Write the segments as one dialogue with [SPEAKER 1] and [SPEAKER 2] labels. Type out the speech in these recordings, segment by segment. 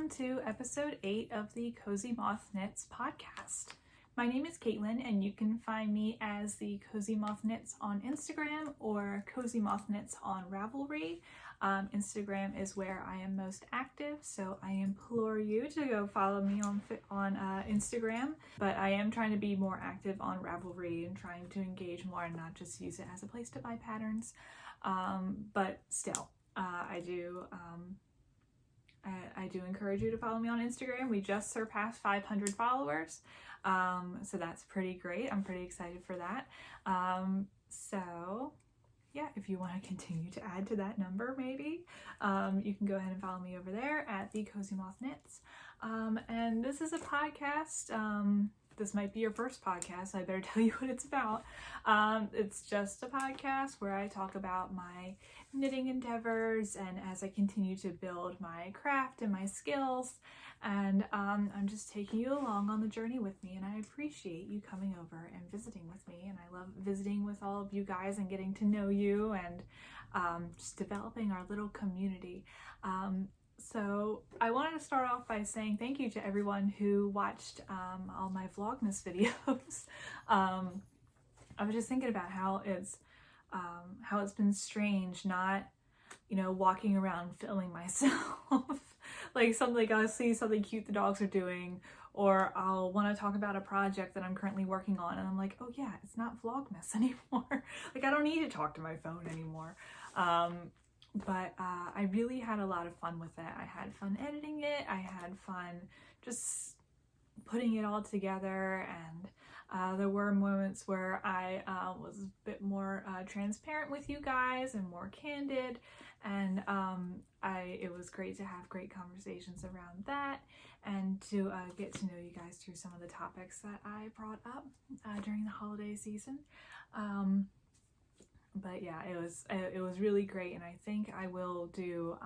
[SPEAKER 1] welcome to episode 8 of the Cozy Moth Knits podcast. My name is Caitlin and you can find me as the Cozy Moth Knits on Instagram or Cozy Moth Knits on Ravelry. Instagram is where I am most active, so I implore you to go follow me on Instagram. But I am trying to be more active on Ravelry and trying to engage more and not just use it as a place to buy patterns. But still, I do encourage you to follow me on Instagram. We just surpassed 500 followers, so that's pretty great. I'm pretty excited for that. So yeah, if you want to continue to add to that number, maybe you can go ahead and follow me over there at the Cozy Moth Knits. And this is a podcast. This might be your first podcast, so I better tell you what it's about. It's just a podcast where I talk about my knitting endeavors and as I continue to build my craft and my skills. And I'm just taking you along on the journey with me, and I appreciate you coming over and visiting with me. And I love visiting with all of you guys and getting to know you and just developing our little community. So I wanted to start off by saying thank you to everyone who watched all my Vlogmas videos. I was just thinking about how it's been strange not, walking around filming myself. like I'll see something cute the dogs are doing, or I'll want to talk about a project that I'm currently working on, and I'm like, oh yeah, it's not Vlogmas anymore. Like I don't need to talk to my phone anymore. But I really had a lot of fun with it. I had fun editing it. I had fun just putting it all together, and there were moments where I was a bit more transparent with you guys and more candid, and it was great to have great conversations around that and to get to know you guys through some of the topics that I brought up during the holiday season. But yeah, it was really great, and I think I will do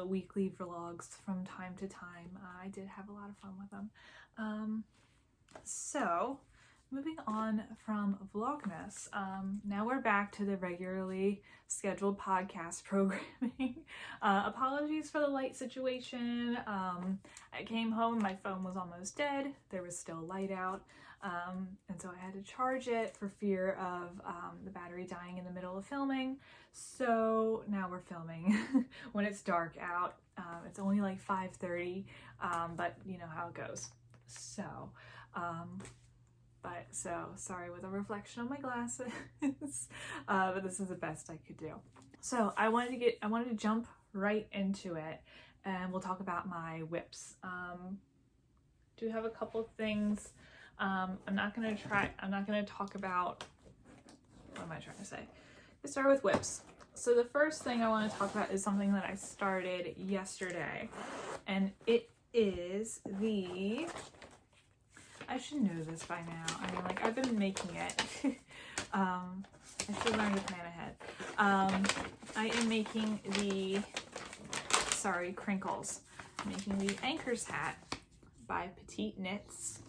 [SPEAKER 1] weekly vlogs from time to time. I did have a lot of fun with them. So moving on from Vlogmas, now we're back to the regularly scheduled podcast programming. Apologies for the light situation. I came home, my phone was almost dead. There was still light out. And so I had to charge it for fear of the battery dying in the middle of filming. So now we're filming when it's dark out. It's only like 5:30, but you know how it goes. So, sorry with a reflection on my glasses, but this is the best I could do. So I wanted to jump right into it, and we'll talk about my whips. Do have a couple things. I'm not gonna talk about, what am I trying to say? Let's start with whips. So the first thing I want to talk about is something that I started yesterday, and it is I should know this by now. I mean, like, I've been making it. I should learn to plan ahead. I am making crinkles. I'm making the Anchors hat by Petite Knits.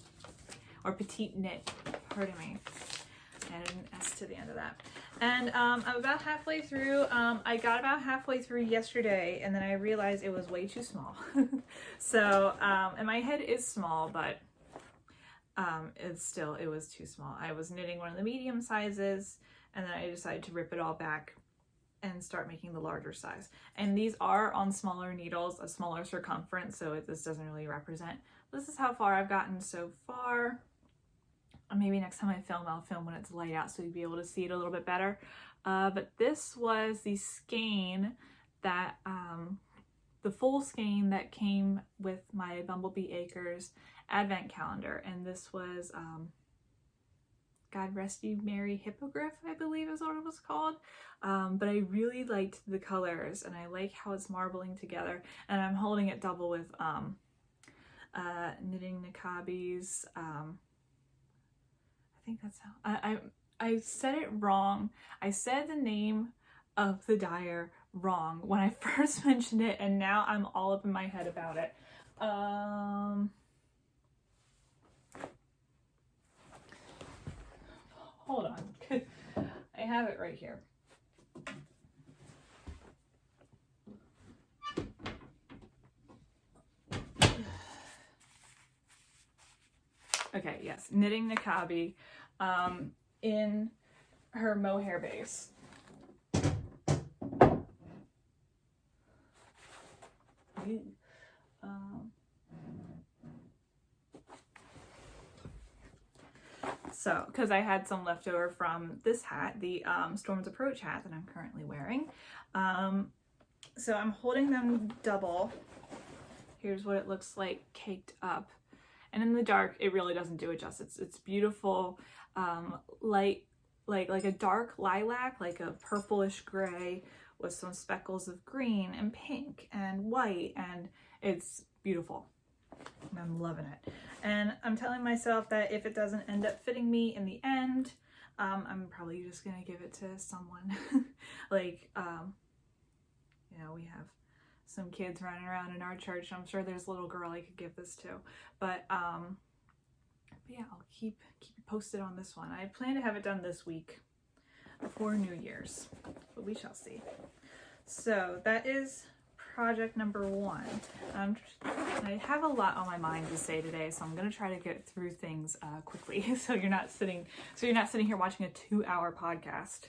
[SPEAKER 1] Or Petite Knit, pardon me. Added an S to the end of that. And I'm about halfway through. I got about halfway through yesterday, and then I realized it was way too small. So, and my head is small, but it was too small. I was knitting one of the medium sizes, and then I decided to rip it all back and start making the larger size. And these are on smaller needles, a smaller circumference, so this doesn't really represent. This is how far I've gotten so far. Maybe next time I film, I'll film when it's light out so you'll be able to see it a little bit better. But this was the skein that, the full skein that came with my Bumblebee Acres advent calendar. And this was, God Rest You Merry Hippogriff, I believe is what it was called. But I really liked the colors, and I like how it's marbling together. And I'm holding it double with Knitting Nakabi's, I think that's how, I said it wrong. I said the name of the dyer wrong when I first mentioned it, and now I'm all up in my head about it. Hold on. I have it right here. Okay, yes, knitting Nakabi in her mohair base. So, because I had some leftover from this hat, the Storm's Approach hat that I'm currently wearing. So I'm holding them double. Here's what it looks like caked up. And in the dark, it really doesn't do it justice. It's beautiful, light, like a dark lilac, like a purplish gray with some speckles of green and pink and white, and it's beautiful. And I'm loving it. And I'm telling myself that if it doesn't end up fitting me in the end, I'm probably just gonna give it to someone. Like, you know, we have some kids running around in our church. I'm sure there's a little girl I could give this to. But yeah, I'll keep you posted on this one. I plan to have it done this week before New Year's, but we shall see. So that is project number 1. I have a lot on my mind to say today, so I'm gonna try to get through things quickly, so you're not sitting here watching a 2-hour podcast.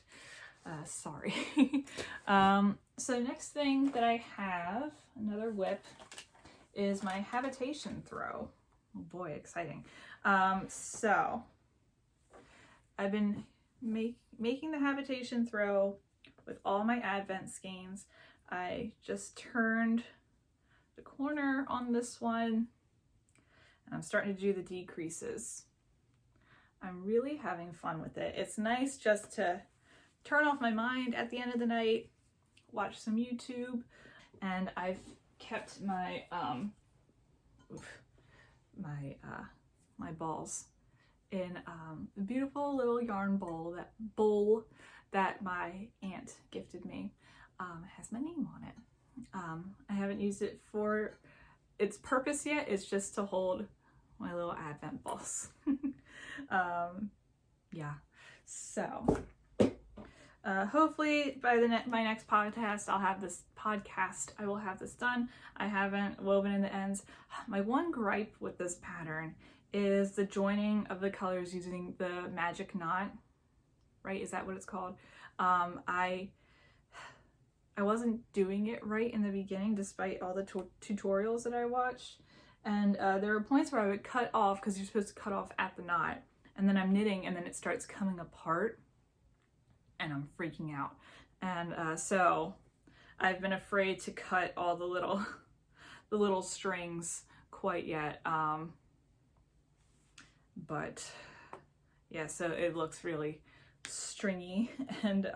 [SPEAKER 1] Sorry. So next thing that I have, another whip, is my Habitation Throw. Oh boy, exciting. So I've been making the Habitation Throw with all my Advent skeins. I just turned the corner on this one, and I'm starting to do the decreases. I'm really having fun with it. It's nice just to turn off my mind at the end of the night, watch some YouTube, and I've kept my my balls in a beautiful little yarn bowl that my aunt gifted me. It has my name on it. I haven't used it for its purpose yet. It's just to hold my little Advent balls. Yeah, so hopefully by my next podcast, I will have this done. I haven't woven in the ends. My one gripe with this pattern is the joining of the colors using the magic knot, right? Is that what it's called? I wasn't doing it right in the beginning, despite all the tutorials that I watched. And there were points where I would cut off, because you're supposed to cut off at the knot, and then I'm knitting and then it starts coming apart and I'm freaking out. And so I've been afraid to cut all the little strings quite yet. But yeah, so it looks really stringy, and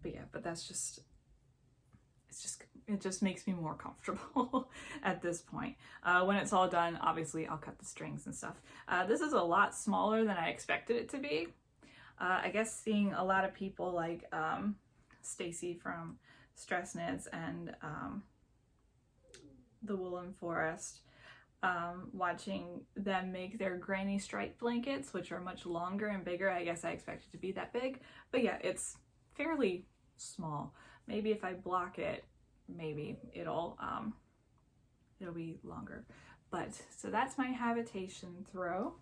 [SPEAKER 1] but yeah, but that's just, it just makes me more comfortable at this point. When it's all done, obviously I'll cut the strings and stuff. This is a lot smaller than I expected it to be. I guess seeing a lot of people like Stacy from Stress Knits and the Woolen Forest, watching them make their granny stripe blankets, which are much longer and bigger. I guess I expected it to be that big, but yeah, it's fairly small. Maybe if I block it, maybe it'll be longer. But so that's my Habitation Throw.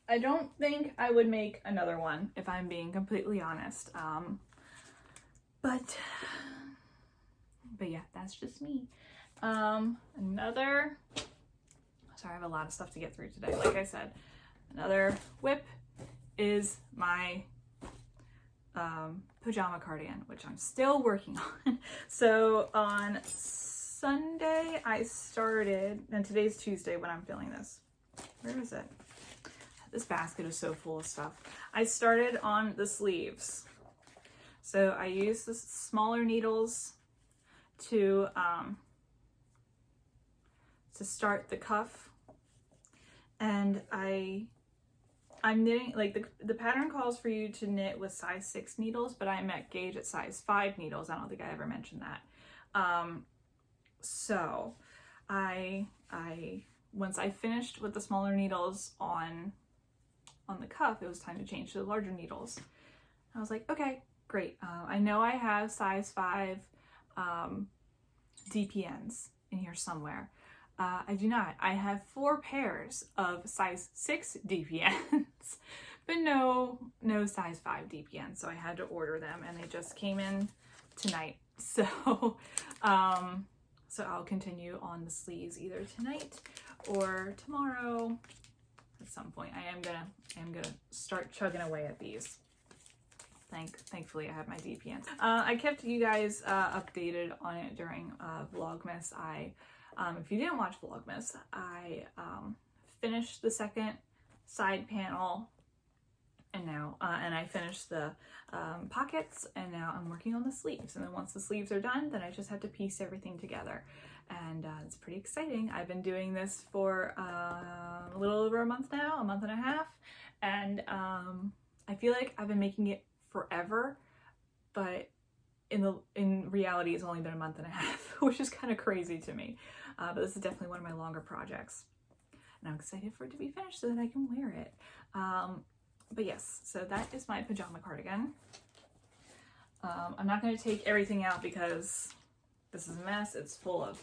[SPEAKER 1] I don't think I would make another one, if I'm being completely honest. But yeah, that's just me. Sorry, I have a lot of stuff to get through today. Like I said, another whip is my pajama cardigan, which I'm still working on. So on Sunday I started, and today's Tuesday when I'm filming this. Where is it? This basket is so full of stuff. I started on the sleeves. So I used the smaller needles to start the cuff, and I'm knitting, like the pattern calls for you to knit with size 6 needles, but I'm at gauge at size 5 needles. I don't think I ever mentioned that. So I once I finished with the smaller needles on the cuff, it was time to change to the larger needles. I was like, okay, great. I know I have size 5 DPNs in here somewhere. I do not. I have 4 pairs of size 6 DPNs, but no size 5 DPNs, so I had to order them, and they just came in tonight. So, so I'll continue on the sleeves either tonight or tomorrow. At some point, I am gonna start chugging away at these. Thankfully, I have my DPNs. I kept you guys updated on it during Vlogmas. If you didn't watch Vlogmas, I finished the second side panel, and now and I finished the pockets, and now I'm working on the sleeves. And then once the sleeves are done, then I just have to piece everything together, and it's pretty exciting. I've been doing this for a little over a month now, a month and a half, and I feel like I've been making it forever, but in reality it's only been a month and a half, which is kind of crazy to me. But this is definitely one of my longer projects, and I'm excited for it to be finished so that I can wear it. But yes, so that is my pajama cardigan. I'm not going to take everything out because this is a mess. It's full of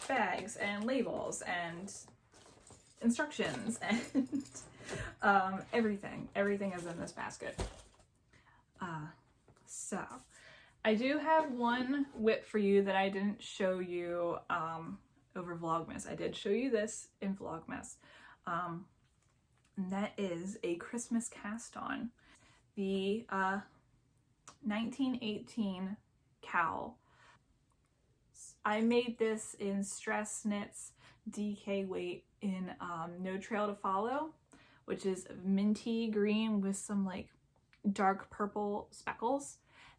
[SPEAKER 1] bags and labels and instructions and everything is in this basket. So I do have one whip for you that I didn't show you over Vlogmas. I did show you this in Vlogmas. And that is a Christmas cast on. The 1918 cowl. I made this in Stress Knits DK weight in No Trail to Follow, which is minty green with some like dark purple speckles.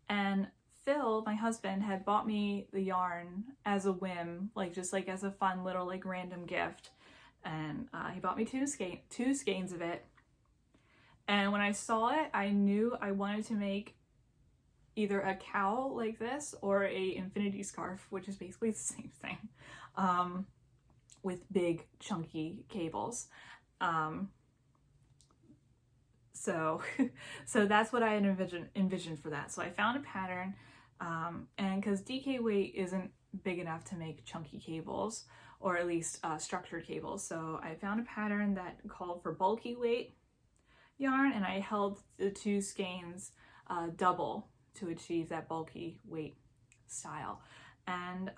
[SPEAKER 1] And Phil, my husband, had bought me the yarn as a whim, like just like as a fun little like random gift. And he bought me two skeins of it. And when I saw it, I knew I wanted to make either a cowl like this or a infinity scarf, which is basically the same thing, with big chunky cables. So that's what I had envisioned for that. So I found a pattern, and because DK weight isn't big enough to make chunky cables, or at least structured cables, so I found a pattern that called for bulky weight yarn, and I held the 2 skeins double to achieve that bulky weight style. And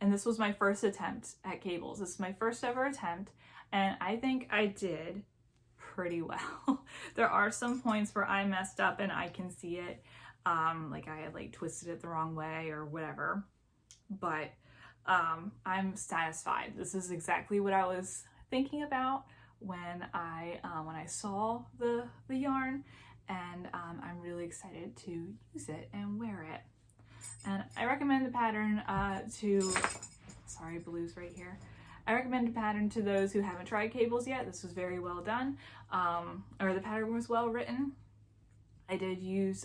[SPEAKER 1] this was my first attempt at cables. This is my first ever attempt, and I think I did pretty well. There are some points where I messed up and I can see it, like I had like twisted it the wrong way or whatever, but I'm satisfied. This is exactly what I was thinking about when I saw the yarn, and I'm really excited to use it and wear it. And I recommend the pattern sorry, blue's right here. I recommend the pattern to those who haven't tried cables yet. This was very well done, or the pattern was well written. I did use,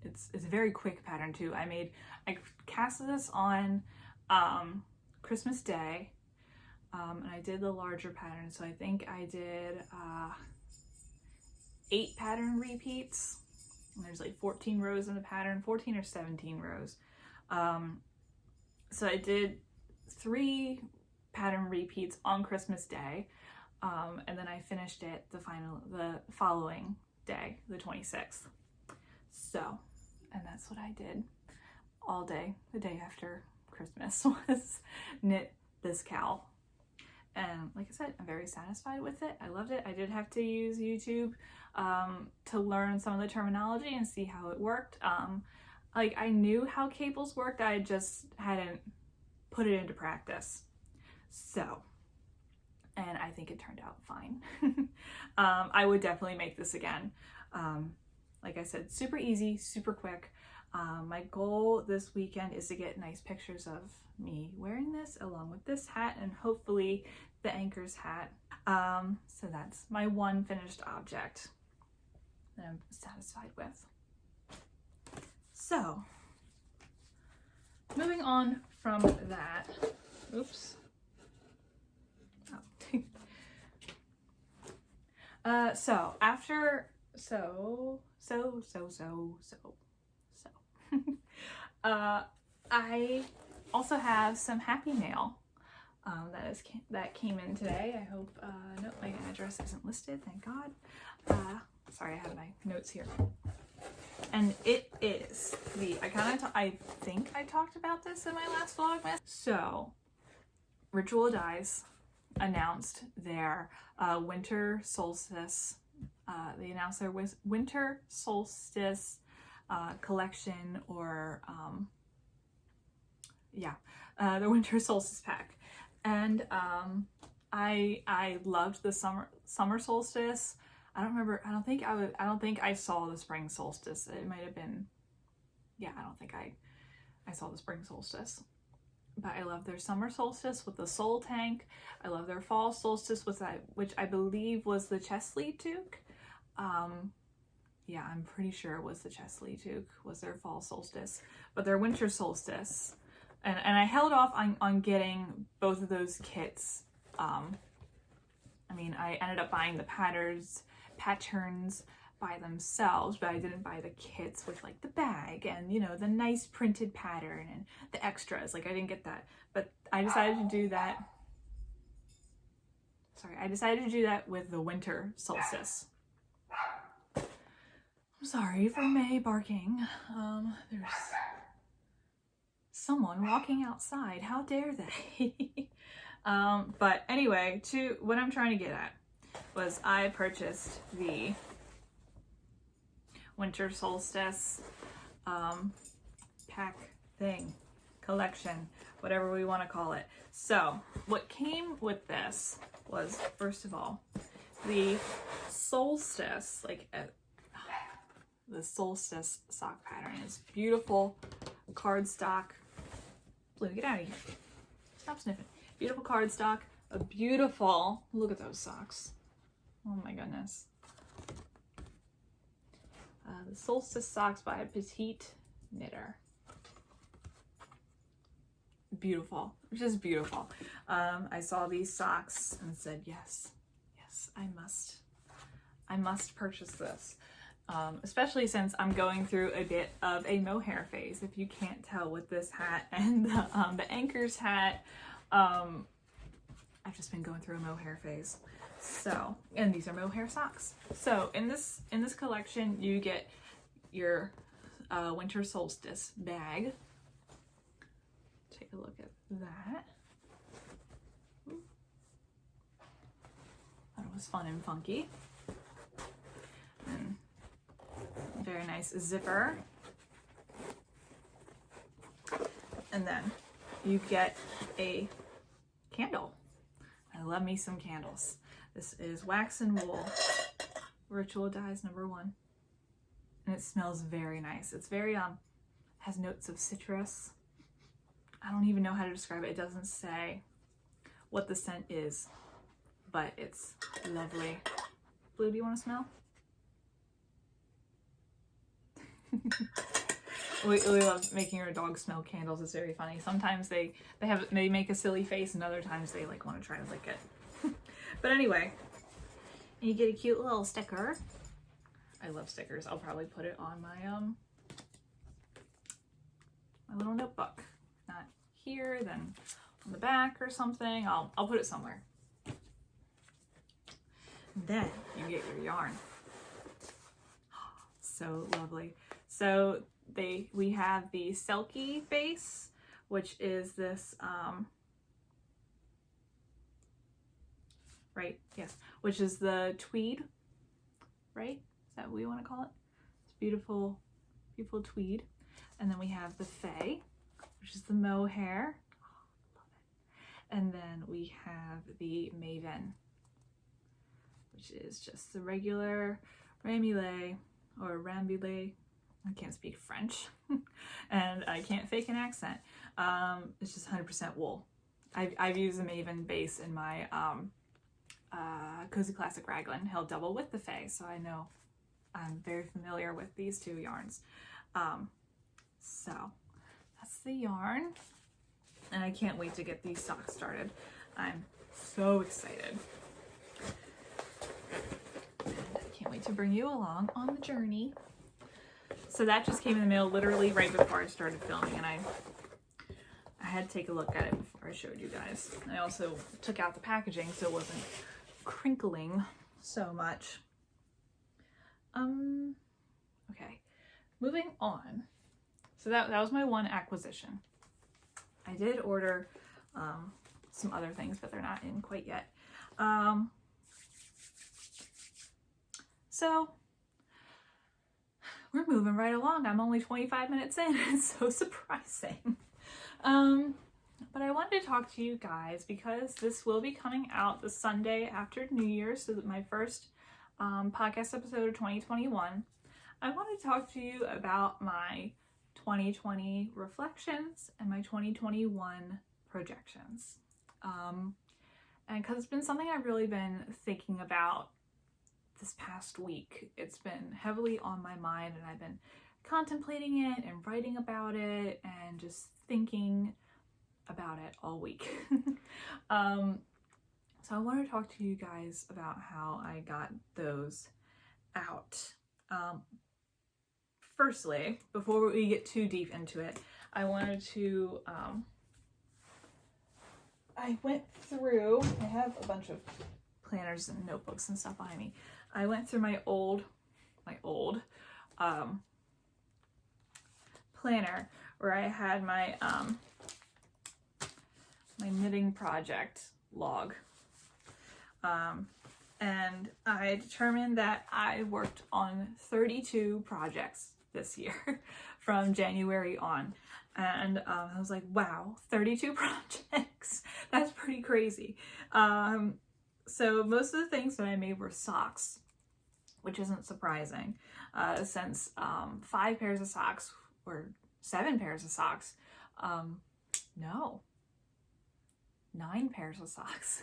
[SPEAKER 1] it's a very quick pattern too. I cast this on Christmas Day, and I did the larger pattern. So I think I did 8 pattern repeats, and there's like 14 rows in the pattern, 14 or 17 rows. So I did 3 pattern repeats on Christmas Day, and then I finished it the following day, the 26th. So, and that's what I did all day, the day after Christmas, was knit this cowl. And like I said, I'm very satisfied with it. I loved it. I did have to use YouTube to learn some of the terminology and see how it worked. Like I knew how cables worked, I just hadn't put it into practice. So, and I think it turned out fine. I would definitely make this again. Like I said, super easy, super quick. My goal this weekend is to get nice pictures of me wearing this along with this hat and hopefully the Anchor's hat. So that's my one finished object that I'm satisfied with. So, moving on from that, oops. Oh. So after, I also have some happy mail. that came in today. I hope, nope, my address isn't listed, thank God. Sorry, I have my notes here. And it is I think I talked about this in my last Vlogmas. So, Ritual Dyes announced their winter solstice. They announced their winter solstice collection, or the winter solstice pack. And I loved the summer solstice. I don't think I saw the spring solstice. It might have been, yeah, I don't think I saw the spring solstice. But I love their summer solstice with the soul tank. I love their fall solstice with that, which I believe was the Chesley toque. Yeah, I'm pretty sure it was the Chesley toque was their fall solstice. But their winter solstice, and I held off on getting both of those kits. I mean, I ended up buying the patterns by themselves, but I didn't buy the kits with like the bag and, you know, the nice printed pattern and the extras. Like, I didn't get that, but I decided to do that. Sorry, I decided to do that with the winter solstice. I'm sorry for May barking. There's someone walking outside. How dare they? But anyway, what I'm trying to get at was I purchased the winter solstice pack thing, collection, whatever we want to call it. So what came with this was, first of all, the solstice, the solstice sock pattern is beautiful cardstock. Blue, get out of here. Stop sniffing. Beautiful cardstock, a beautiful, look at those socks. Oh my goodness. The Solstice Socks by a Petite Knitter. Beautiful, just beautiful. I saw these socks and said, yes, I must purchase this. Especially since I'm going through a bit of a mohair phase, if you can't tell with this hat and the Anchors hat. I've just been going through a mohair phase. So, and these are mohair socks. So in this collection, you get your winter solstice bag. Take a look at that. Thought it was fun and funky. And very nice zipper. And then you get a candle. I love me some candles. This is Wax and Wool Ritual Dyes #1. And it smells very nice. It's very, has notes of citrus. I don't even know how to describe it. It doesn't say what the scent is, but it's lovely. Blue, do you want to smell? We love making our dogs smell candles. It's very funny. Sometimes they make a silly face, and other times they like want to try to lick it. But anyway, you get a cute little sticker. I love stickers. I'll probably put it on my my little notebook. Not here, then on the back or something. I'll put it somewhere. Then you get your yarn. So lovely. So we have the Selkie base, which is this right, yes, which is the tweed, right? Is that what we want to call it? It's beautiful, beautiful tweed. And then we have the Faye, which is the mohair. Oh, love it. And then we have the Maven, which is just the regular Ramule or Rambule. I can't speak French and I can't fake an accent. It's just 100% wool. I've used the Maven base in my Cozy Classic Raglan held double with the Faye, so I know I'm very familiar with these two yarns. So that's the yarn, and I can't wait to get these socks started. I'm so excited. And I can't wait to bring you along on the journey. So that just came in the mail literally right before I started filming, and I had to take a look at it before I showed you guys. I also took out the packaging so it wasn't crinkling so much. Okay, moving on. So that was my one acquisition. I did order some other things, but they're not in quite yet. So we're moving right along. I'm only 25 minutes in. It's so surprising. But I wanted to talk to you guys because this will be coming out the Sunday after New Year's, so that my first podcast episode of 2021. I want to talk to you about my 2020 reflections and my 2021 projections. And because it's been something I've really been thinking about this past week. It's been heavily on my mind, and I've been contemplating it and writing about it and just thinking about it all week. So I want to talk to you guys about how I got those out. Firstly, before we get too deep into it, I wanted to, I went through, I have a bunch of planners and notebooks and stuff behind me. I went through my old planner where I had my my knitting project log, and I determined that I worked on 32 projects this year from January on, and I was like, wow, 32 projects, that's pretty crazy. So most of the things that I made were socks, which isn't surprising, since 5 pairs of socks, or 7 pairs of socks, no, 9 pairs of socks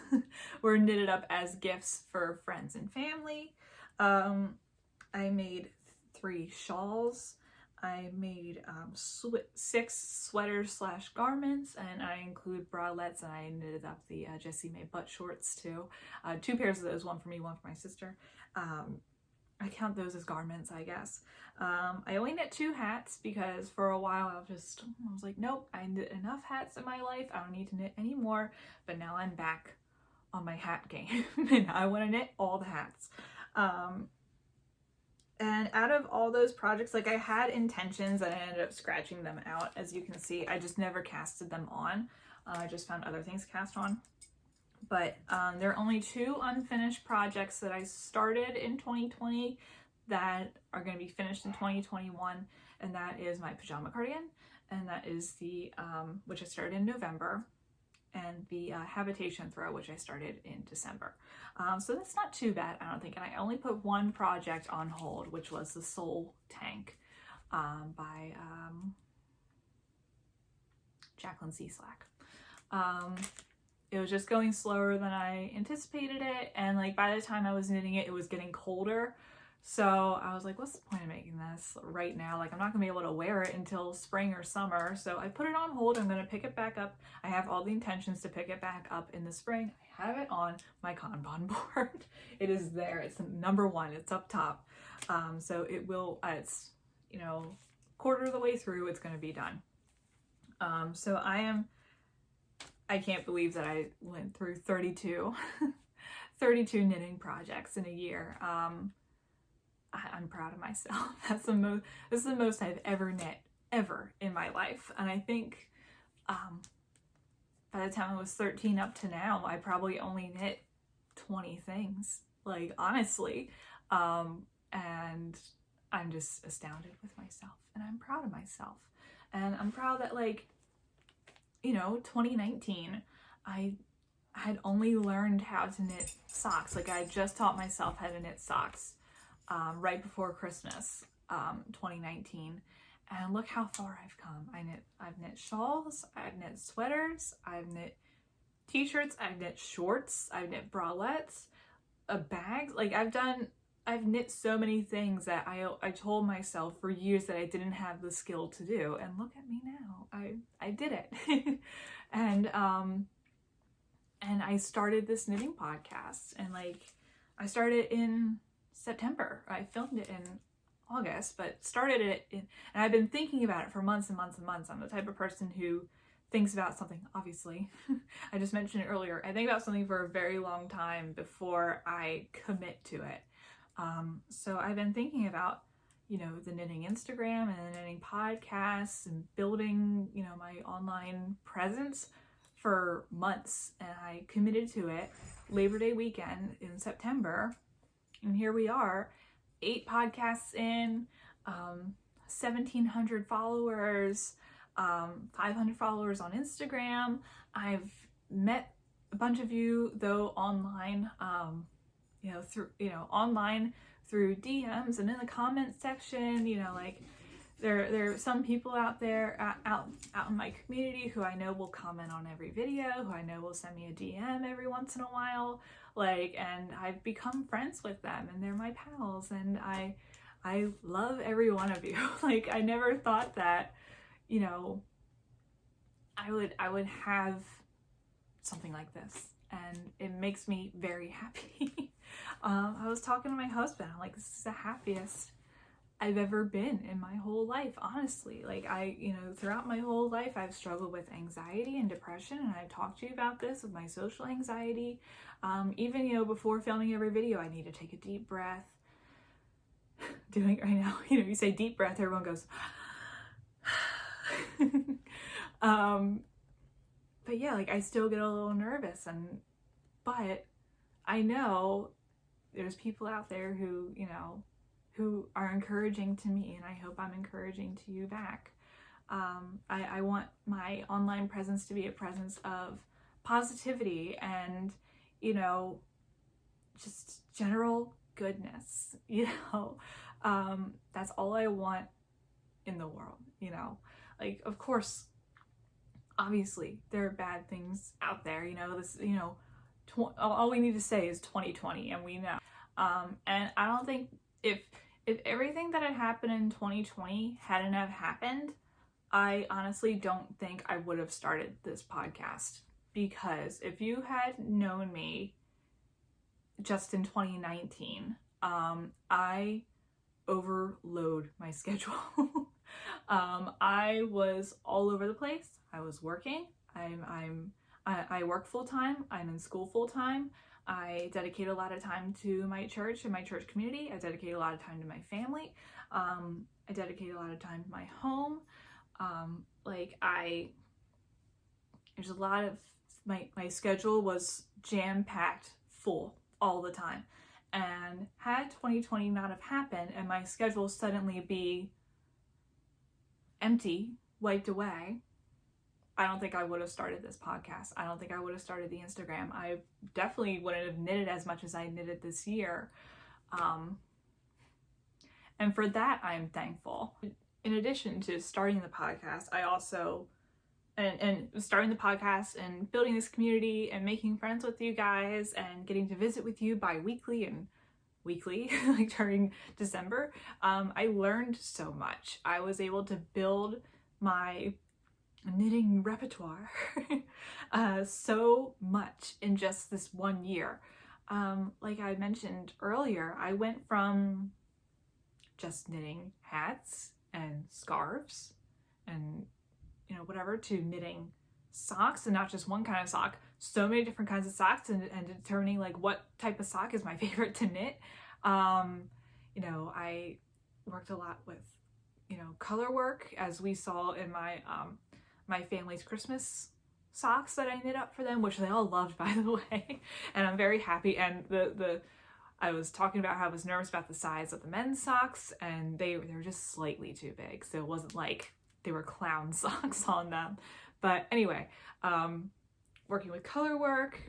[SPEAKER 1] were knitted up as gifts for friends and family. I made 3 shawls. I made 6 sweaters / garments, and I include bralettes, and I knitted up the Jessie May butt shorts too. 2 pairs of those, one for me, one for my sister. I count those as garments, I guess. I only knit 2 hats because for a while I was like, nope, I knit enough hats in my life. I don't need to knit anymore. But now I'm back on my hat game and I want to knit all the hats. And out of all those projects, like, I had intentions and I ended up scratching them out. As you can see, I just never casted them on. I just found other things to cast on. But there are only 2 unfinished projects that I started in 2020 that are going to be finished in 2021. And that is my pajama cardigan. And that is the, which I started in November. And the Habitation Throw, which I started in December. So that's not too bad, I don't think. And I only put 1 project on hold, which was the Soul Tank by Jacqueline C. Slack. It was just going slower than I anticipated it, and like by the time I was knitting it, it was getting colder. So I was like, what's the point of making this right now? Like, I'm not gonna be able to wear it until spring or summer. So I put it on hold. I'm gonna pick it back up. I have all the intentions to pick it back up in the spring. I have it on my Kanban board. It is there. It's number 1. It's up top. So it will, it's, you know, quarter of the way through, it's gonna be done. So I can't believe that I went through 32 knitting projects in a year. I'm proud of myself. This is the most I've ever knit, ever in my life. And I think by the time I was 13 up to now, I probably only knit 20 things, like, honestly. And I'm just astounded with myself, and I'm proud of myself. And I'm proud that, like, you know, 2019, I had only learned how to knit socks. Like, I just taught myself how to knit socks right before Christmas, 2019. And look how far I've come. I've knit shawls, I've knit sweaters, I've knit t-shirts, I've knit shorts, I've knit bralettes, a bag. Like, I've knit so many things that I told myself for years that I didn't have the skill to do, and look at me now. I did it. And I started this knitting podcast, and like, I started in September. I filmed it in August, but started it and I've been thinking about it for months and months and months. I'm the type of person who thinks about something, obviously. I just mentioned it earlier. I think about something for a very long time before I commit to it. So I've been thinking about, you know, the knitting Instagram and the knitting podcasts and building, you know, my online presence for months. And I committed to it Labor Day weekend in September. And here we are, 8 podcasts in, 1,700 followers, 500 followers on Instagram. I've met a bunch of you though online, online through DMs and in the comment section. You know, like there are some people out there out in my community who I know will comment on every video, who I know will send me a DM every once in a while, and I've become friends with them and they're my pals, and I love every one of you. Like, I never thought that, you know, I would have something like this, and it makes me very happy. I was talking to my husband, I'm like, this is the happiest I've ever been in my whole life, honestly. Like, throughout my whole life, I've struggled with anxiety and depression, and I've talked to you about this with my social anxiety. Even, you know, before filming every video, I need to take a deep breath. Doing it right now, you know, you say deep breath, everyone goes, but yeah, like, I still get a little nervous, but I know there's people out there who, you know, who are encouraging to me, and I hope I'm encouraging to you back. I want my online presence to be a presence of positivity and, you know, just general goodness, you know. That's all I want in the world, you know. Like, of course, obviously there are bad things out there, you know. This, you know, all we need to say is 2020, and we know. And I don't think if everything that had happened in 2020 hadn't have happened, I honestly don't think I would have started this podcast. Because if you had known me just in 2019, I overload my schedule. I was all over the place. I was working. I work full time. I'm in school full time. I dedicate a lot of time to my church and my church community. I dedicate a lot of time to my family. I dedicate a lot of time to my home. There's a lot of, my schedule was jam-packed full all the time. And had 2020 not have happened and my schedule suddenly be empty, wiped away, I don't think I would have started this podcast. I don't think I would have started the Instagram. I definitely wouldn't have knitted as much as I knitted this year. And for that, I'm thankful. In addition to starting the podcast, I also, and starting the podcast and building this community and making friends with you guys and getting to visit with you bi-weekly and weekly, like during December, I learned so much. I was able to build my knitting repertoire so much in just this one year. Like I mentioned earlier, I went from just knitting hats and scarves and, you know, whatever, to knitting socks, and not just one kind of sock, so many different kinds of socks, and determining like what type of sock is my favorite to knit. You know, I worked a lot with, you know, color work, as we saw in my my family's Christmas socks that I knit up for them, which they all loved, by the way, and I'm very happy. And I was talking about how I was nervous about the size of the men's socks, and they were just slightly too big, so it wasn't like they were clown socks on them. But anyway, working with color work,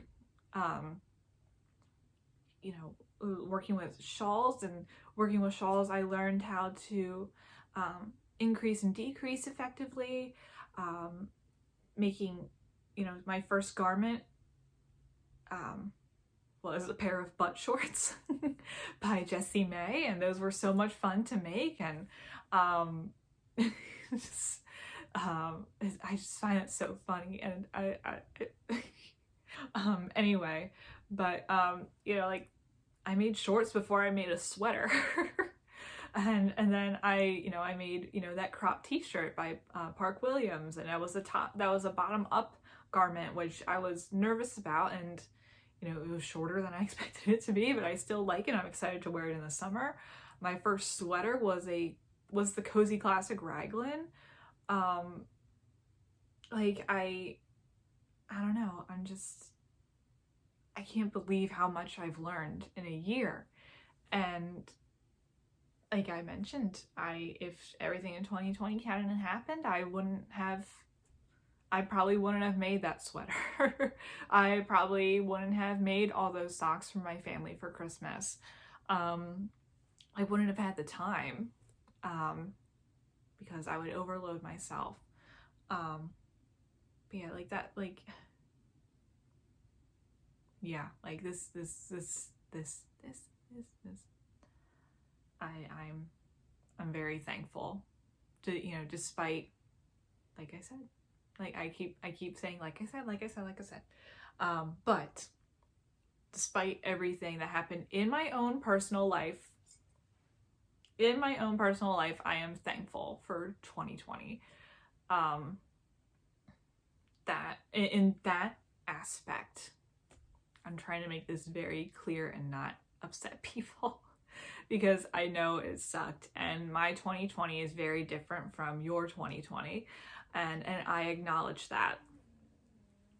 [SPEAKER 1] you know, working with shawls, and working with shawls, I learned how to increase and decrease effectively. Making, you know, my first garment was a pair of butt shorts by Jessie May, and those were so much fun to make. And I just find it so funny, and anyway, but you know, like, I made shorts before I made a sweater. And then I made, that crop t-shirt by Park Williams, and that was a bottom up garment, which I was nervous about, and it was shorter than I expected it to be, but I still like it. I'm excited to wear it in the summer. My first sweater was the Cozy Classic Raglan. Like I don't know, I can't believe how much I've learned in a year. And like I mentioned, if everything in 2020 hadn't happened, I probably wouldn't have made that sweater. I probably wouldn't have made all those socks for my family for Christmas. I wouldn't have had the time, because I would overload myself. But yeah, like that, like, yeah, like this. I'm very thankful to, despite, like I said, like I keep saying, like I said, but despite everything that happened in my own personal life, I am thankful for 2020. That in that aspect, I'm trying to make this very clear and not upset people, because I know it sucked, and my 2020 is very different from your 2020, and I acknowledge that,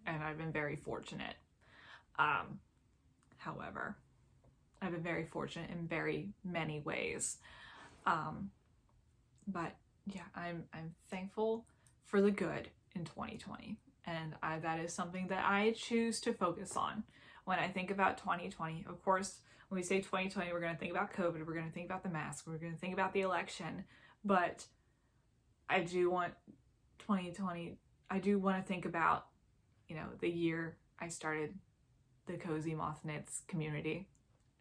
[SPEAKER 1] and I've been very fortunate. However, I've been very fortunate in very many ways. But yeah, I'm thankful for the good in 2020, and that is something that I choose to focus on when I think about 2020. Of course, when we say 2020, we're going to think about COVID, we're going to think about the mask, we're going to think about the election, but I do want 2020, I do want to think about, the year I started the Cozy Moth Knits community,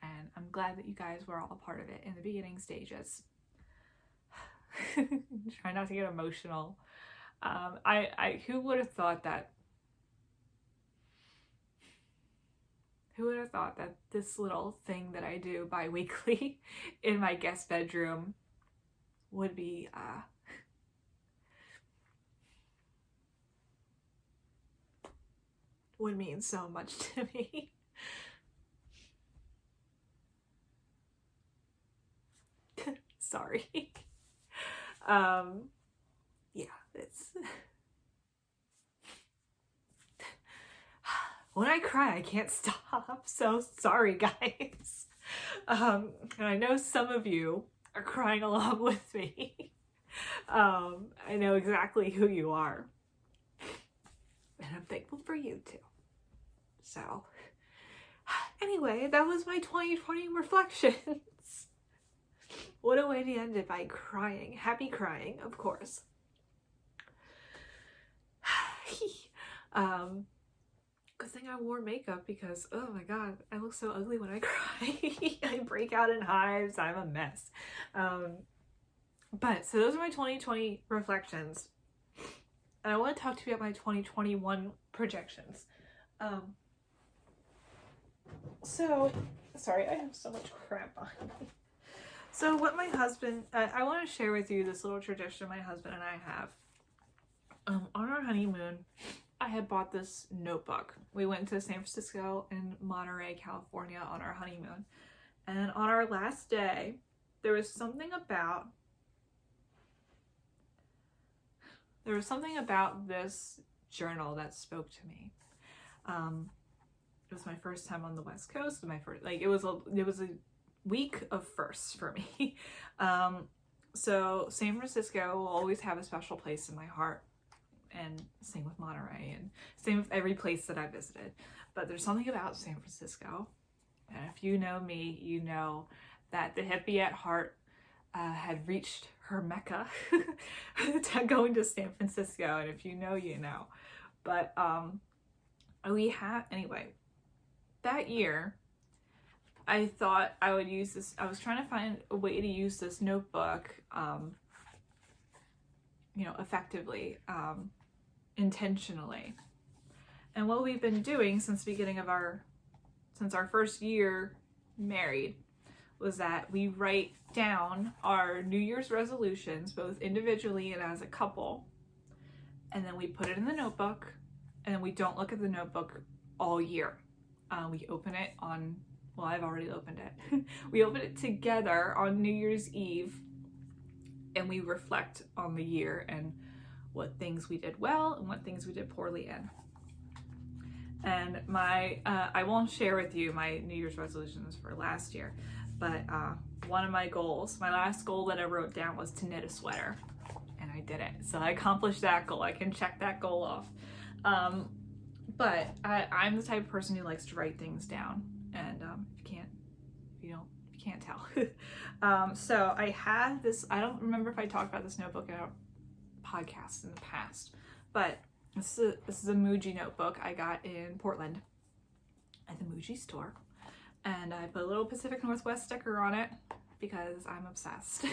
[SPEAKER 1] and I'm glad that you guys were all a part of it in the beginning stages. Try not to get emotional. Who would have thought that this little thing that I do bi-weekly in my guest bedroom would be would mean so much to me. Sorry. Yeah, it's when I cry, I can't stop. So sorry, guys. And I know some of you are crying along with me. I know exactly who you are. And I'm thankful for you too. So, anyway, that was my 2020 reflections. What a way to end it, by crying. Happy crying, of course. Good thing I wore makeup, because oh my god, I look so ugly when I cry. I break out in hives. I'm a mess. But so those are my 2020 reflections, and I want to talk to you about my 2021 projections. So sorry, I have so much crap on me. So what my husband, I want to share with you this little tradition my husband and I have. On our honeymoon, I had bought this notebook. We went to San Francisco and Monterey, California on our honeymoon. And on our last day, there was something about this journal that spoke to me. It was my first time on the West Coast. It was a week of firsts for me. So San Francisco will always have a special place in my heart, and same with Monterey, and same with every place that I visited. But there's something about San Francisco, and if you know me, you know that the hippie at heart had reached her mecca going to San Francisco, and if you know, you know. But anyway, that year I thought I would use this. I was trying to find a way to use this notebook effectively, intentionally. And what we've been doing since our first year married, was that we write down our New Year's resolutions, both individually and as a couple, and then we put it in the notebook, and then we don't look at the notebook all year. We open it on, well, I've already opened it. We open it together on New Year's Eve, and we reflect on the year and what things we did well and what things we did poorly in. And I won't share with you my New Year's resolutions for last year, but one of my goals, my last goal that I wrote down was to knit a sweater, and I did it. So I accomplished that goal. I can check that goal off. But I'm the type of person who likes to write things down, and if you can't tell. So I have this, I don't remember if I talked about this notebook in a podcast in the past, but this is a Muji notebook I got in Portland at the Muji store, and I put a little Pacific Northwest sticker on it because I'm obsessed.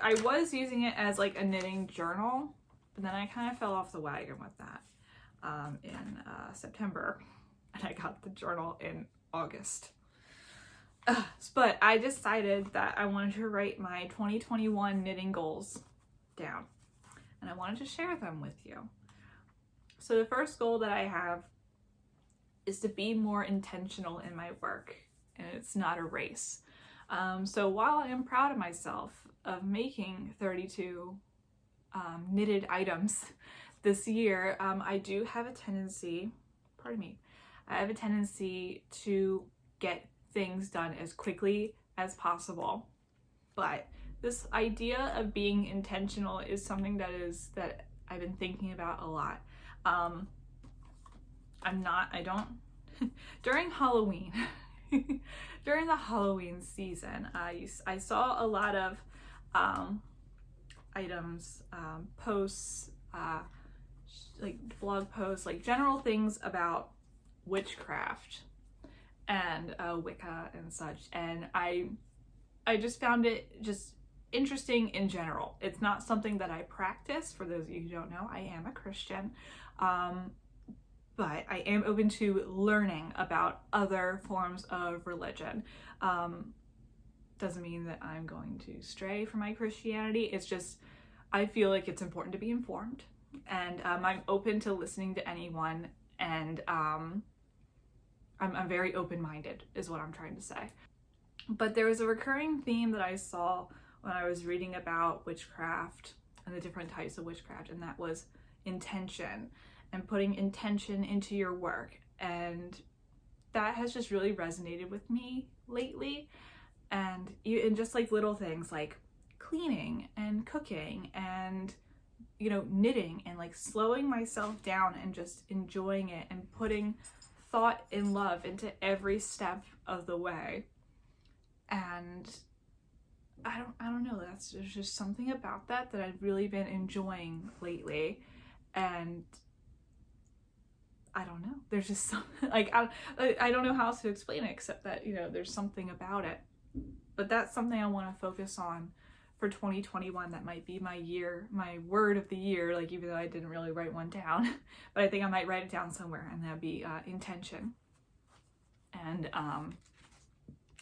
[SPEAKER 1] I was using it as like a knitting journal, but then I kind of fell off the wagon with that in September, and I got the journal in August. But I decided that I wanted to write my 2021 knitting goals down, and I wanted to share them with you. So the first goal that I have is to be more intentional in my work, and it's not a race. So while I am proud of myself of making 32 knitted items this year, I do have a tendency, I have a tendency to get things done as quickly as possible. But this idea of being intentional is something that I've been thinking about a lot. During Halloween, during the Halloween season, I saw a lot of items, posts, like blog posts, like general things about witchcraft and Wicca and such, and I just found it just interesting in general. It's not something that I practice. For those of you who don't know, I am a Christian, but I am open to learning about other forms of religion. Doesn't mean that I'm going to stray from my Christianity. It's just, I feel like it's important to be informed, and I'm open to listening to anyone, and I'm very open-minded is what I'm trying to say. But there was a recurring theme that I saw when I was reading about witchcraft and the different types of witchcraft, and that was intention and putting intention into your work. And that has just really resonated with me lately. And just like little things like cleaning and cooking and, you know, knitting, and like slowing myself down and just enjoying it and putting thought and love into every step of the way. And I don't know, there's just something about that I've really been enjoying lately. And I don't know, there's just something, like, I don't know how else to explain it except that, you know, there's something about it. But that's something I want to focus on for 2021. That might be my year, my word of the year, like, even though I didn't really write one down, but I think I might write it down somewhere, and that'd be intention. And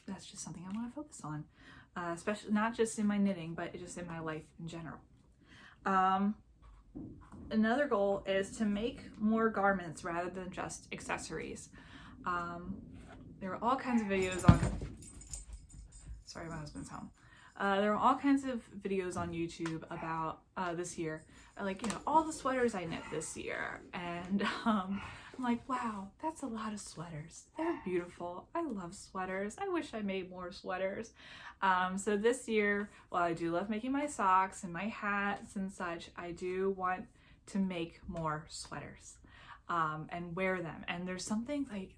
[SPEAKER 1] that's just something I want to focus on, especially not just in my knitting, but just in my life in general. Another goal is to make more garments rather than just accessories. There are all kinds of videos on, sorry, my husband's home. There are all kinds of videos on YouTube about this year, like, you know, all the sweaters I knit this year, and I'm like, wow, that's a lot of sweaters. They're beautiful. I love sweaters. I wish I made more sweaters. So this year, while I do love making my socks and my hats and such, I do want to make more sweaters and wear them. And there's something I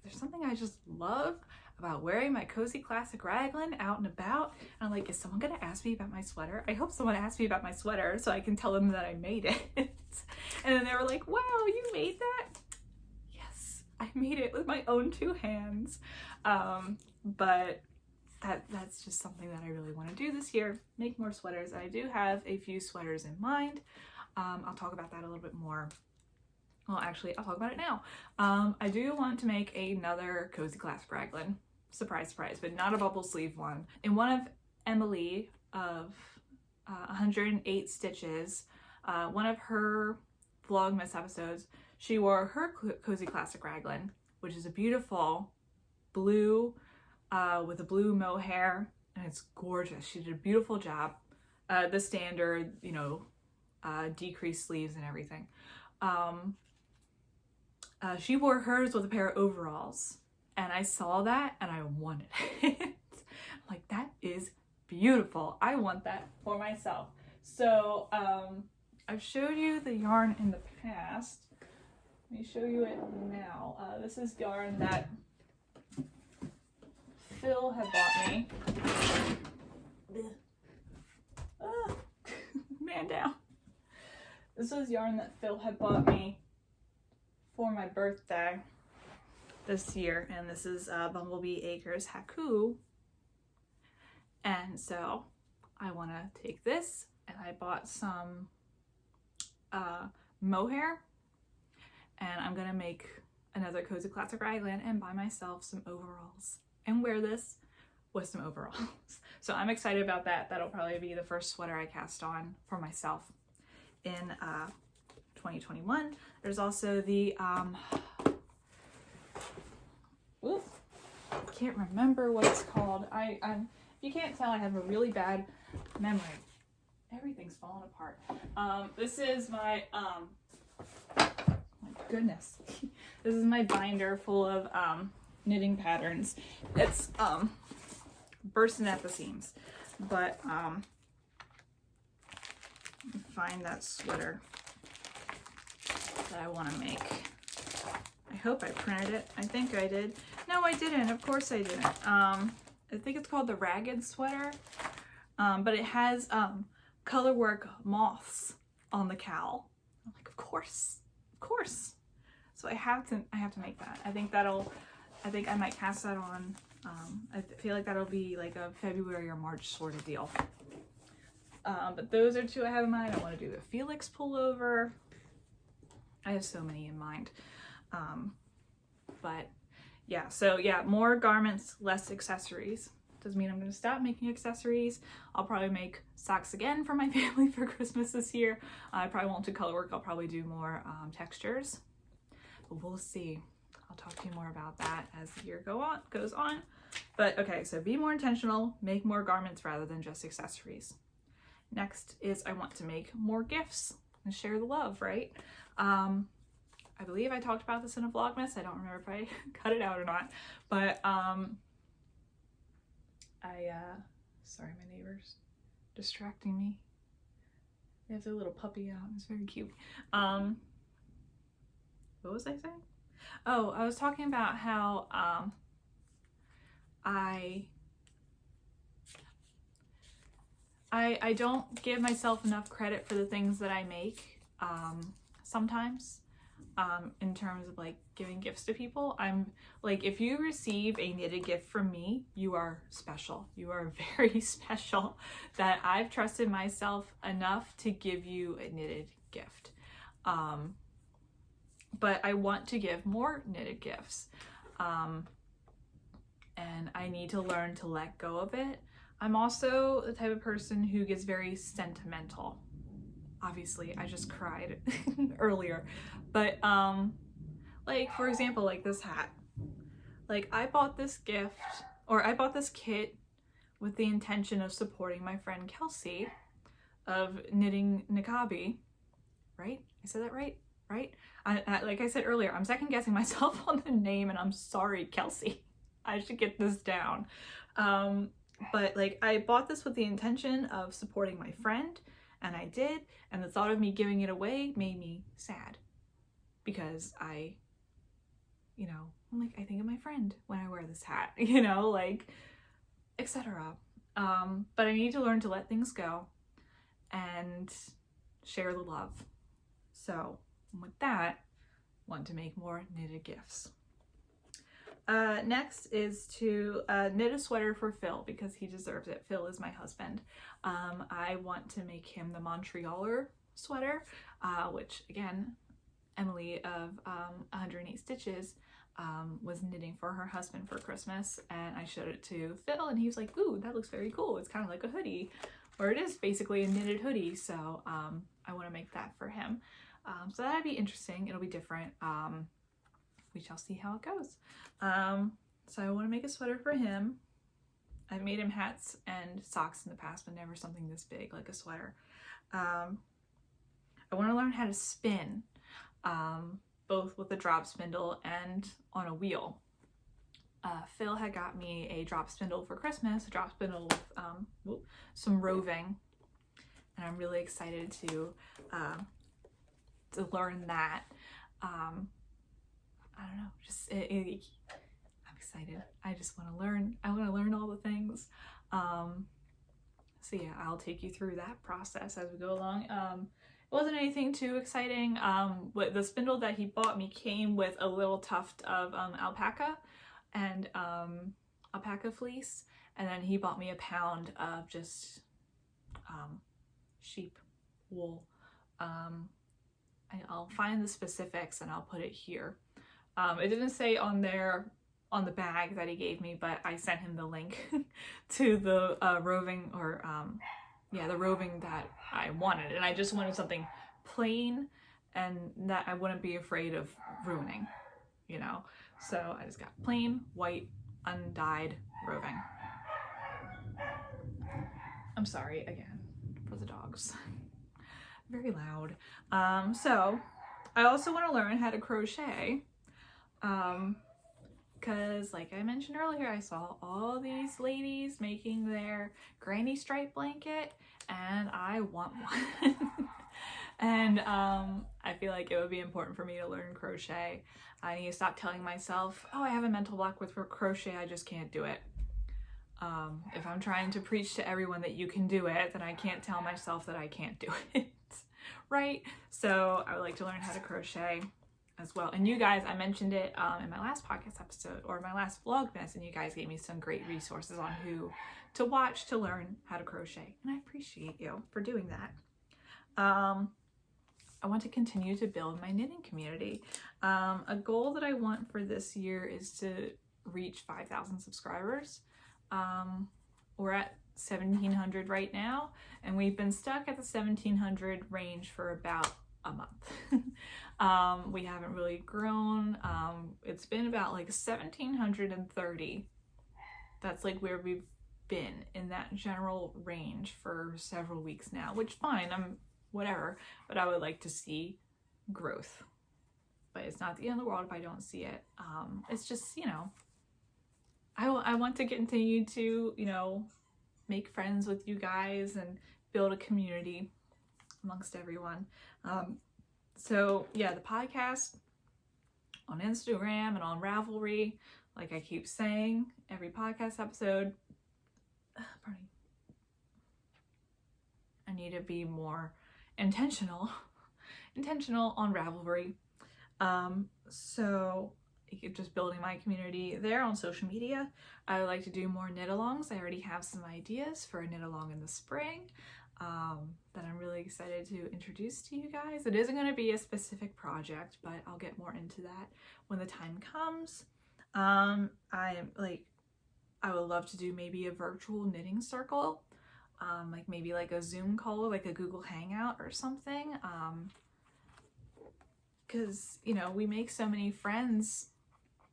[SPEAKER 1] just love about wearing my cozy classic raglan out and about. And I'm like, is someone gonna ask me about my sweater? I hope someone asks me about my sweater so I can tell them that I made it. And then they were like, wow, you made that? Yes, I made it with my own two hands. But that's just something that I really want to do this year, make more sweaters. I do have a few sweaters in mind. I'll talk about that a little bit more well, actually, I'll talk about it now. I do want to make another Cozy Classic Raglan. Surprise, surprise, but not a bubble sleeve one. In one of Emily of 108 Stitches, one of her Vlogmas episodes, she wore her Cozy Classic Raglan, which is a beautiful blue with a blue mohair, and it's gorgeous. She did a beautiful job. The standard, you know, decreased sleeves and everything. She wore hers with a pair of overalls, and I saw that and I wanted it. I'm like, that is beautiful. I want that for myself. So I've showed you the yarn in the past. Let me show you it now. This is yarn that Phil had bought me. Man down. This was yarn that Phil had bought me for my birthday this year, and this is Bumblebee Acres Haku. And so I want to take this, and I bought some mohair, and I'm gonna make another Cozy Classic Raglan and buy myself some overalls and wear this with some overalls. So I'm excited about that. That'll probably be the first sweater I cast on for myself in 2021. There's also the can't remember what it's called. If you can't tell, I have a really bad memory. Everything's falling apart. This is my my goodness. This is my binder full of knitting patterns. It's bursting at the seams, but let me find that sweater that I want to make. I hope I printed it. I think I did. No, I didn't. Of course I didn't. I think it's called the Ragged Sweater, but it has colorwork moths on the cowl. I'm like, of course. So I have to make that. I think I might cast that on. I feel like that'll be like a February or March sort of deal. But those are two I have in mind. I want to do the Felix pullover. I have so many in mind. But yeah, so yeah, more garments, less accessories. Doesn't mean I'm going to stop making accessories. I'll probably make socks again for my family for Christmas this year. I probably won't do color work. I'll probably do more textures. But we'll see. I'll talk to you more about that as the year goes on. But okay, so be more intentional, make more garments rather than just accessories. Next is I want to make more gifts and share the love, right? I believe I talked about this in a Vlogmas. I don't remember if I cut it out or not, but sorry, my neighbor's distracting me. They have their little puppy out. It's very cute. What was I saying? Oh, I was talking about how I don't give myself enough credit for the things that I make sometimes. In terms of like giving gifts to people. I'm like, if you receive a knitted gift from me, you are special. You are very special that I've trusted myself enough to give you a knitted gift. But I want to give more knitted gifts. And I need to learn to let go of it. I'm also the type of person who gets very sentimental. Obviously, I just cried earlier, but like for example, like this hat. Like I bought this gift, or I bought this kit with the intention of supporting my friend Kelsey of knitting Nikabi, right? I said that right? Right? Like I said earlier, I'm second guessing myself on the name, and I'm sorry, Kelsey. I should get this down. But like I bought this with the intention of supporting my friend. And I did, and the thought of me giving it away made me sad because I'm like, I think of my friend when I wear this hat, like, etc. But I need to learn to let things go and share the love. So with that, I want to make more knitted gifts. Next is to knit a sweater for Phil because he deserves it. Phil is my husband. I want to make him the Montrealer sweater, which again, Emily of 108 Stitches was knitting for her husband for Christmas, and I showed it to Phil, and he was like, ooh, that looks very cool. It's kind of like a hoodie, or it is basically a knitted hoodie, so I want to make that for him. So that'd be interesting. It'll be different. We shall see how it goes. So I want to make a sweater for him. I've made him hats and socks in the past, but never something this big like a sweater. I want to learn how to spin, both with a drop spindle and on a wheel. Phil had got me a drop spindle for Christmas, a drop spindle with some roving, and I'm really excited to learn that. I don't know, just I'm excited. I just want to learn. I want to learn all the things. So yeah, I'll take you through that process as we go along. It wasn't anything too exciting. The spindle that he bought me came with a little tuft of alpaca and alpaca fleece, and then he bought me a pound of just sheep wool. I'll find the specifics and I'll put it here. It didn't say on there on the bag that he gave me, but I sent him the link to the roving, or the roving that I wanted, and I just wanted something plain and that I wouldn't be afraid of ruining, you know. So I just got plain white undyed roving. I'm sorry again for the dogs. Very loud. So I also want to learn how to crochet, because like I mentioned earlier, I saw all these ladies making their granny stripe blanket, and I want one. And I feel like it would be important for me to learn crochet. I need to stop telling myself, oh, I have a mental block with crochet, I just can't do it. If I'm trying to preach to everyone that you can do it, then I can't tell myself that I can't do it, right? So I would like to learn how to crochet as well. And you guys, I mentioned it in my last podcast episode, or my last Vlogmas, and you guys gave me some great resources on who to watch to learn how to crochet, and I appreciate you for doing that. I want to continue to build my knitting community. A goal that I want for this year is to reach 5,000 subscribers. We're at 1,700 right now, and we've been stuck at the 1,700 range for about a month. We haven't really grown. It's been about like 1,730. That's like where we've been in that general range for several weeks now, which fine, I'm whatever, but I would like to see growth. But it's not the end of the world if I don't see it. It's just, you know, I want to continue to, you know, make friends with you guys and build a community amongst everyone. So yeah, the podcast on Instagram and on Ravelry, like I keep saying, every podcast episode, pardon me, I need to be more intentional on Ravelry. So just building my community there on social media. I would like to do more knit-alongs. I already have some ideas for a knit-along in the spring that I'm really excited to introduce to you guys. It isn't going to be a specific project, but I'll get more into that when the time comes. I would love to do maybe a virtual knitting circle, like maybe like a Zoom call, like a Google Hangout or something. Because, you know, we make so many friends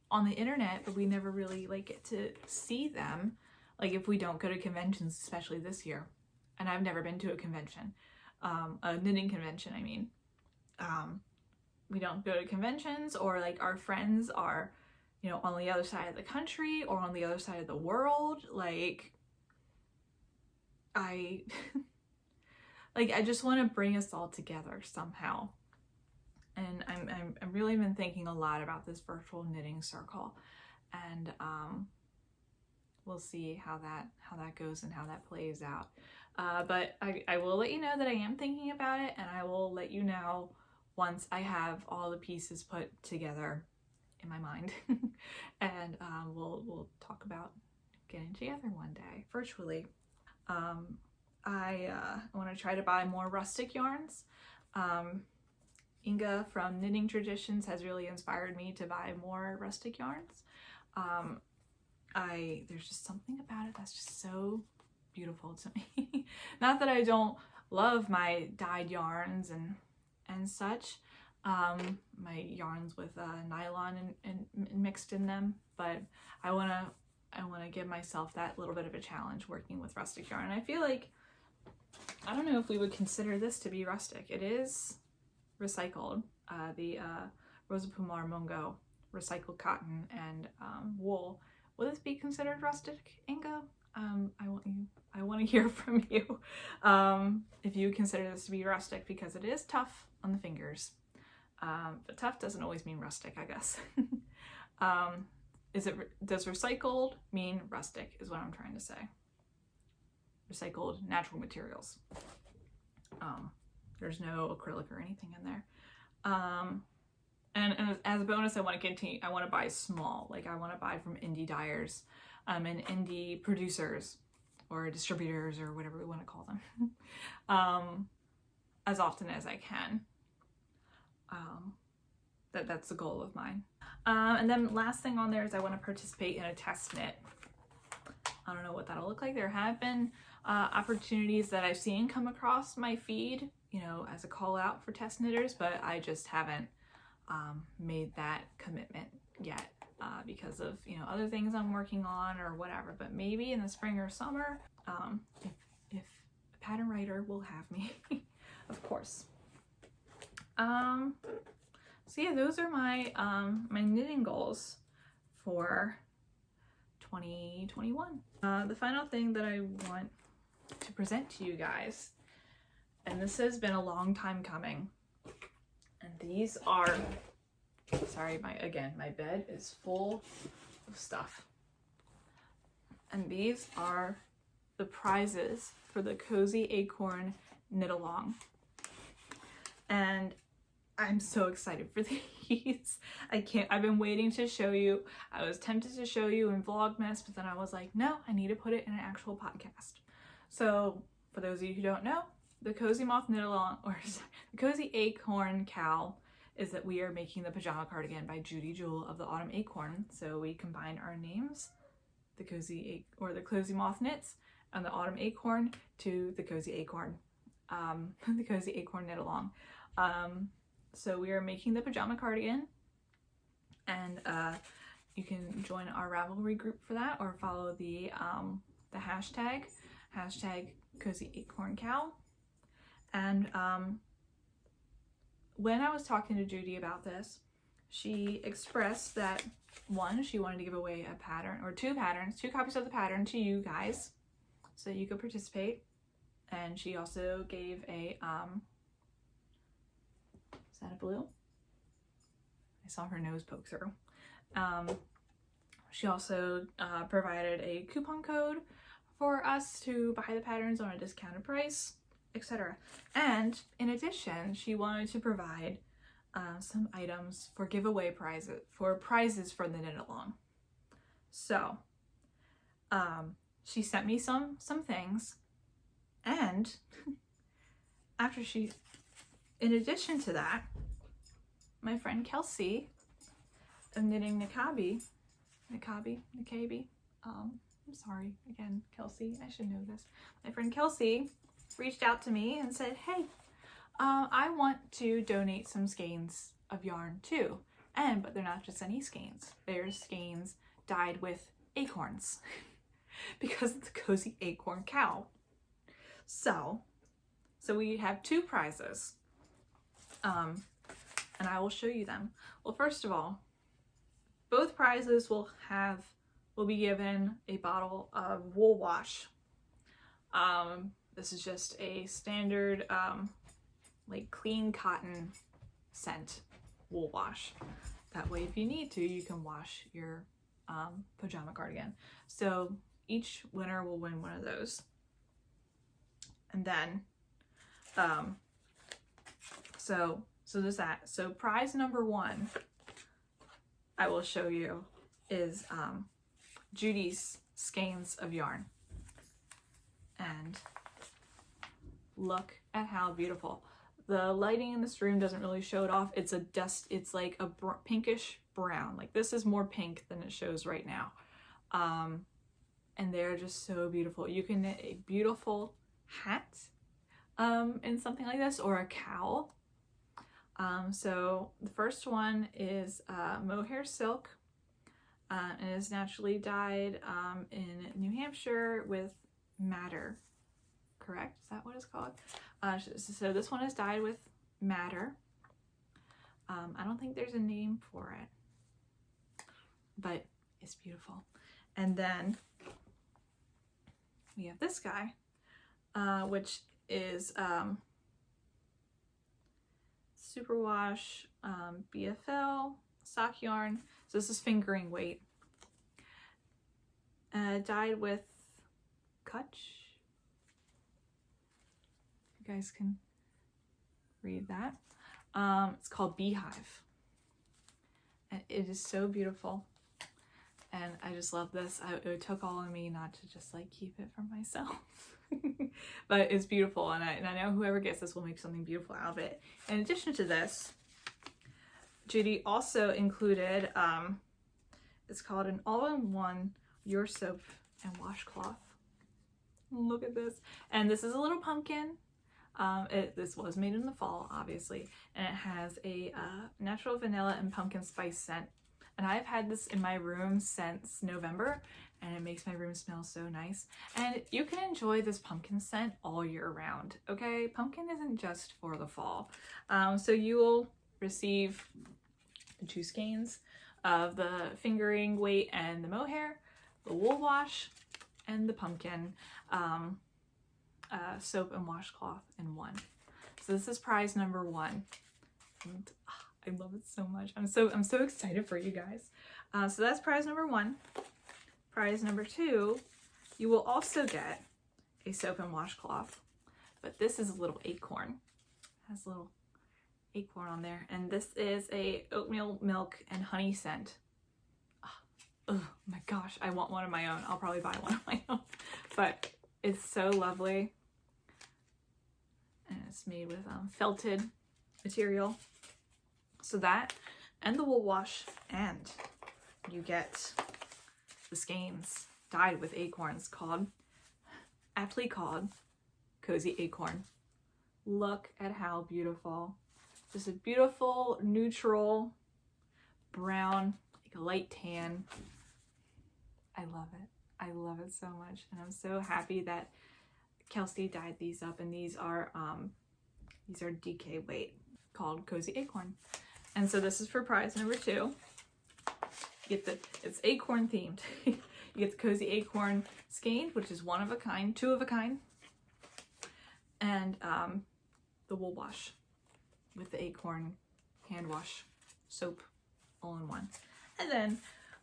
[SPEAKER 1] on the internet, but we never really like get to see them. Like if we don't go to conventions, especially this year. And I've never been to a convention, a knitting convention, I mean. We don't go to conventions, or like our friends are, you know, on the other side of the country or on the other side of the world. Like I just want to bring us all together somehow. And I'm really been thinking a lot about this virtual knitting circle, and we'll see how that goes and how that plays out. But I will let you know that I am thinking about it, and I will let you know once I have all the pieces put together in my mind. And we'll talk about getting together one day virtually. I want to try to buy more rustic yarns. Inga from Knitting Traditions has really inspired me to buy more rustic yarns. There's just something about it that's just so beautiful to me. Not that I don't love my dyed yarns and such, my yarns with nylon and mixed in them, but I want to give myself that little bit of a challenge working with rustic yarn. And I feel like, I don't know if we would consider this to be rustic. It is recycled. The Rosa Pumar Mungo recycled cotton and wool. Will this be considered rustic, Inga? I want to hear from you if you consider this to be rustic, because it is tough on the fingers. But tough doesn't always mean rustic, I guess. Does recycled mean rustic is what I'm trying to say. Recycled natural materials. There's no acrylic or anything in there. And as a bonus, I want to continue. I want to buy small. Like, I want to buy from indie dyers and indie producers or distributors or whatever we want to call them as often as I can. That's the goal of mine. And then last thing on there is I want to participate in a test knit. I don't know what that'll look like. There have been opportunities that I've seen come across my feed, you know, as a call out for test knitters, but I just haven't made that commitment yet because of, you know, other things I'm working on or whatever. But maybe in the spring or summer, if a pattern writer will have me, of course. So yeah, those are my my knitting goals for 2021. The final thing that I want to present to you guys, and this has been a long time coming, and these are, sorry, my bed is full of stuff, and these are the prizes for the Cozy Acorn knit along, and I'm so excited for these. I've been waiting to show you. I was tempted to show you in Vlogmas, but then I was like, no, I need to put it in an actual podcast. So for those of you who don't know, the Cozy Moth knit along, or the Cozy Acorn cowl, is that we are making the Pajama Cardigan by Judy, Jewell of the Autumn Acorn. So we combined our names, the Cozy Moth knits, and the Autumn Acorn to the Cozy Acorn, the Cozy Acorn knit along. So we are making the Pajama Cardigan, and you can join our Ravelry group for that, or follow the hashtag Cozy Acorn Cowl. And when I was talking to Judy about this, she expressed that, one, she wanted to give away a pattern, or two copies of the pattern to you guys, so you could participate. And she also gave a is that a blue? I saw her nose poke through. She also provided a coupon code for us to buy the patterns on a discounted price, etc. And in addition, she wanted to provide some items for giveaway prizes for the knit along. So she sent me some things, and in addition to that, my friend Kelsey of Knitting Nikabi, I'm sorry again, Kelsey, I should know this. My friend Kelsey reached out to me and said, hey, I want to donate some skeins of yarn too. But they're not just any skeins. They're skeins dyed with acorns because it's a Cozy Acorn cowl. So we have two prizes. And I will show you them. Well, first of all, both prizes will be given a bottle of wool wash. This is just a standard, like clean cotton scent wool wash. That way, if you need to, you can wash your pajama cardigan. So each winner will win one of those. And then, so there's that. So prize number one I will show you is Judy's skeins of yarn. And look at how beautiful. the lighting in this room doesn't really show it off. It's it's like a pinkish brown. Like this is more pink than it shows right now. And they're just so beautiful. You can knit a beautiful hat in something like this, or a cowl. So the first one is Mohair Silk, and is naturally dyed in New Hampshire with madder. Correct? Is that what it's called? So this one is dyed with madder. I don't think there's a name for it, but it's beautiful. And then we have this guy, which is Superwash BFL sock yarn. So this is fingering weight. Dyed with Kutch. You guys can read that. It's called Beehive. And it is so beautiful. And I just love this. It took all of me not to just like keep it for myself. But it's beautiful, and I know whoever gets this will make something beautiful out of it. In addition to this, Judy also included, it's called an all-in-one Your Soap and Washcloth. Look at this. And this is a little pumpkin. This was made in the fall, obviously, and it has a natural vanilla and pumpkin spice scent. And I've had this in my room since November, and it makes my room smell so nice. And you can enjoy this pumpkin scent all year round, okay? Pumpkin isn't just for the fall. So you will receive 2 skeins of the fingering weight and the mohair, the wool wash, and the pumpkin soap and washcloth in one. So this is prize number 1. And I love it so much. I'm so excited for you guys. So that's prize number 1. Prize number 2, you will also get a soap and washcloth, but this is a little acorn. It has a little acorn on there, and this is a oatmeal milk and honey scent. Oh my gosh, I want one of my own. I'll probably buy one of my own, but it's so lovely. And it's made with felted material. So that, and the wool wash, and you get the skeins dyed with acorns, aptly called Cozy Acorn. Look at how beautiful. Just a beautiful neutral brown, like a light tan. I love it. I love it so much, and I'm so happy that Kelsey dyed these up, and these are DK weight, called Cozy Acorn. And so this is for prize number 2. It's acorn themed. You get the Cozy Acorn skein, which is 1 of a kind, 2 of a kind, and the wool wash with the acorn hand wash soap all in one. And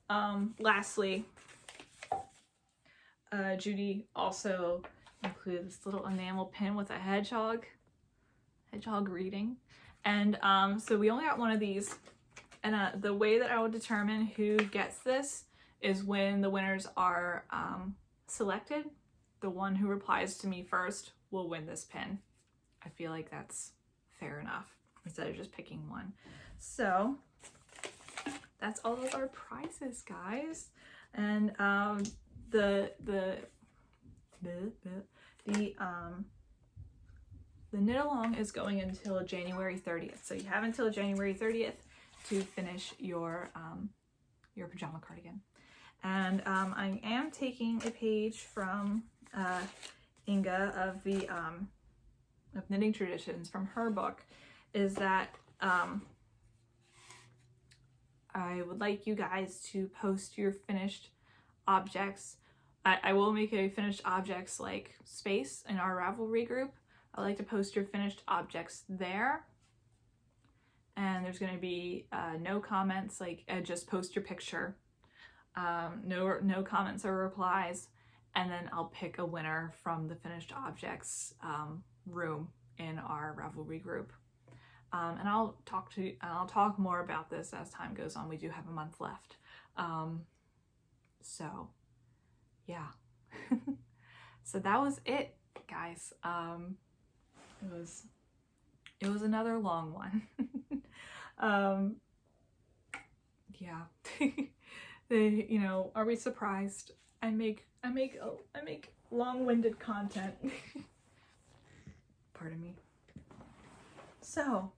[SPEAKER 1] then lastly, Judy also included this little enamel pin with a hedgehog reading. And so we only got 1 of these. And the way that I will determine who gets this is when the winners are selected. The one who replies to me first will win this pin. I feel like that's fair enough, instead of just picking 1. So that's all of our prizes, guys. And the knit along is going until January 30th. So you have until January 30th to finish your pajama cardigan. And I am taking a page from Inga of the of Knitting Traditions, from her book, is that I would like you guys to post your finished objects. I will make a finished objects like space in our Ravelry group. I like to post your finished objects there. And there's going to be no comments, like just post your picture. No comments or replies. And then I'll pick a winner from the finished objects room in our Ravelry group. And I'll talk more about this as time goes on. We do have a month left. So yeah. So that was it, guys. It was it was another long one. Yeah. You know, are we surprised? I make long-winded content. Pardon me. So,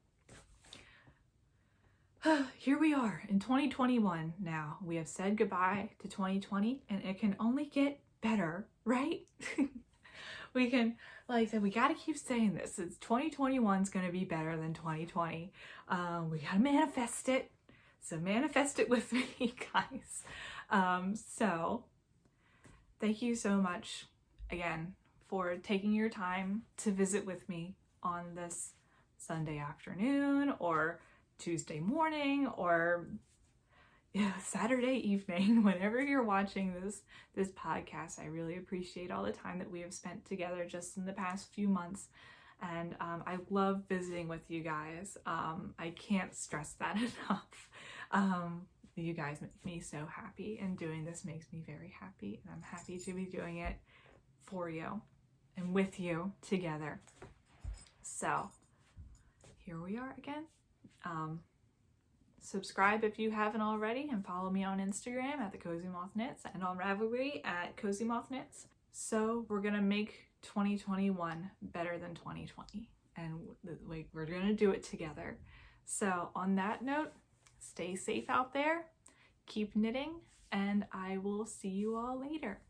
[SPEAKER 1] here we are in 2021 now. We have said goodbye to 2020 and it can only get better, right? We can, like I said, we got to keep saying this. It's 2021 is going to be better than 2020. We got to manifest it. So manifest it with me, guys. So thank you so much again for taking your time to visit with me on this Sunday afternoon or Tuesday morning or Saturday evening, whenever you're watching this podcast. I really appreciate all the time that we have spent together just in the past few months. And I love visiting with you guys. I can't stress that enough. You guys make me so happy, and doing this makes me very happy. And I'm happy to be doing it for you and with you together. So here we are again. Subscribe if you haven't already, and follow me on Instagram at the Cozy Moth Knits and on Ravelry at Cozy Moth Knits. So we're gonna make 2021 better than 2020, and we're gonna do it together. So on that note, stay safe out there, keep knitting, and I will see you all later.